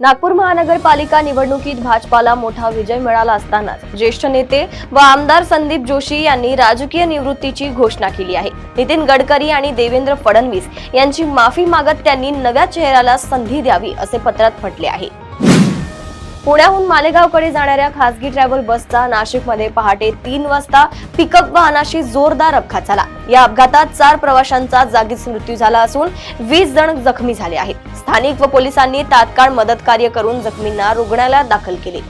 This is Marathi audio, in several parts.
नागपूर महानगरपालिका निवडणुकीत भाजपाला मोठा विजय मिळाला असतानाच ज्येष्ठ नेते व आमदार संदीप जोशी यांनी राजकीय निवृत्तीची घोषणा केली आहे। नितीन गडकरी आणि देवेंद्र फडणवीस यांची माफी मागत त्यांनी नव्या चेहऱ्याला संधी द्यावी असे पत्रात म्हटले आहे। पुण्याहून मालेगावकडे जाणाऱ्या खासगी ट्रॅव्हल बसचा नाशिकमध्ये पहाटे 3 वाजता पिकअप वाहनाशी जोरदार अपघात झाला। या अपघातात 4 प्रवाशांचा जागीच मृत्यू झाला असून 20 जण जखमी झाले आहेत। स्थानिक व पोलिसांनी तात्काळ मदत कार्य करून जखमींना रुग्णालयात दाखल केले।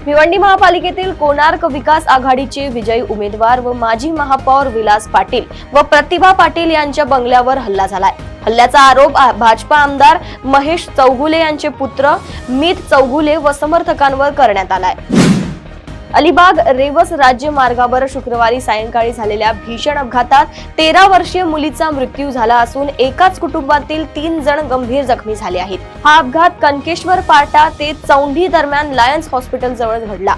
भिवंडी महापालिकेतील कोणार्क विकास आघाडीचे विजयी उमेदवार व माजी महापौर विलास पाटील व प्रतिभा पाटील यांच्या बंगल्यावर हल्ला झालाय। हल्ल्याचा आरोप भाजपा आमदार महेश चौगुले यांचे पुत्र मीत चौगुले व समर्थकांवर करण्यात आलाय। अलिबाग रेवस राज्य मार्गावर शुक्रवारी सायंकाळी झालेल्या भीषण अपघातात 13 वर्षीय मुलीचा मृत्यू झाला असून एकाच कुटुंबातील 3 जण गंभीर जखमी झाले आहेत। हा अपघात कनकेश्वर पाटा ते चौंडी दरम्यान लायन्स हॉस्पिटल जवळ घडला।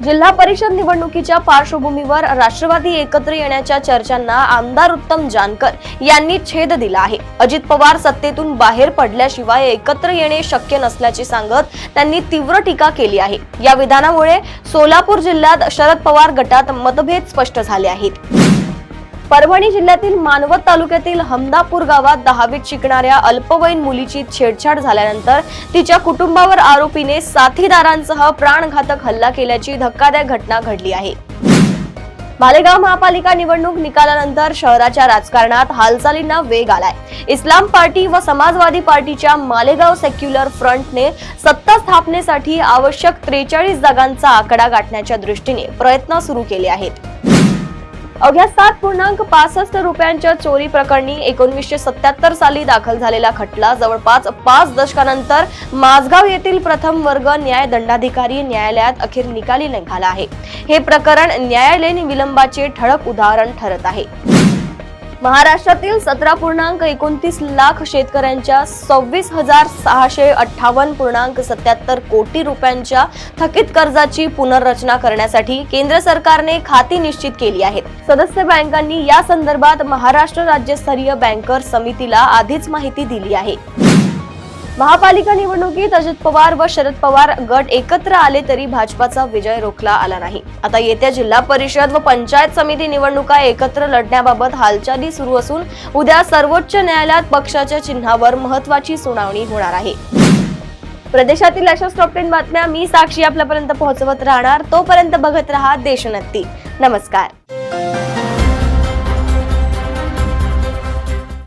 जिल्हा परिषद निवडणुकीच्या पार्श्वभूमीवर राष्ट्रवादी एकत्र येण्याच्या चर्चांना आमदार उत्तम जानकर यांनी छेद दिला आहे। अजित पवार सत्तेतून बाहेर पडल्याशिवाय एकत्र येणे शक्य नसल्याचे सांगत त्यांनी तीव्र टीका केली आहे। या विधानामुळे सोलापूर जिल्ह्यात शरद पवार गटात मतभेद स्पष्ट झाले आहेत। परभणी जिल्ह्यातील मानवत तालुक्यातील हमदापूर गावात 10वीत शिकणाऱ्या अल्पवयीन मुलीची छेडछाड झाल्यानंतर तिच्या कुटुंबावर आरोपीने साथीदारांसह प्राणघातक हल्ला केल्याची धक्कादायक घटना घडली आहे। मालेगाव महापालिका निवडणूक निकालानंतर शहराच्या राजकारणात हालचालींना वेग आलाय। इस्लाम पार्टी व समाजवादी पार्टीच्या मालेगाव सेक्युलर फ्रंटने सत्ता स्थापनेसाठी आवश्यक 43 जागांचा आकडा गाठण्याच्या दृष्टीने प्रयत्न सुरू केले आहेत। अवघ्या 7.65 रुपयांच्या चोरी प्रकरणी 1977 साली दाखल झालेला खटला जवळपास 5 दशकानंतर माझगाव येथील प्रथम वर्ग न्याय दंडाधिकारी न्यायालयात अखेर निकाली निघाला आहे। हे प्रकरण न्यायालयीन विलंबाचे ठळक उदाहरण ठरत आहे। महाराष्ट्रातील 17.29 लाख शेतकऱ्यांच्या 26,658.77 कोटी रुपयांच्या थकीत कर्जाची पुनर्रचना करण्यासाठी केंद्र सरकारने खाती निश्चित केली आहेत। सदस्य बँकांनी या संदर्भात महाराष्ट्र राज्यस्तरीय बँकर समितीला आधीच माहिती दिली आहे। महापालिका निवडणुकीत अजित पवार व शरद पवार गट एकत्र आले तरी भाजपाचा विजय रोखला आला नाही। आता येत्या जिल्हा परिषद व पंचायत समिती निवडणुका एकत्र लढण्याबाबत हालचाली सुरू असून उद्या सर्वोच्च न्यायालयात पक्षाच्या चिन्हावर महत्त्वाची सुनावणी होणार आहे। प्रदेशातील अशाच टॉप 10 बातम्या मी साक्षी आपल्यापर्यंत पोहोचवत राहणार। तोपर्यंत बघत रहा देशोन्नती। नमस्कार।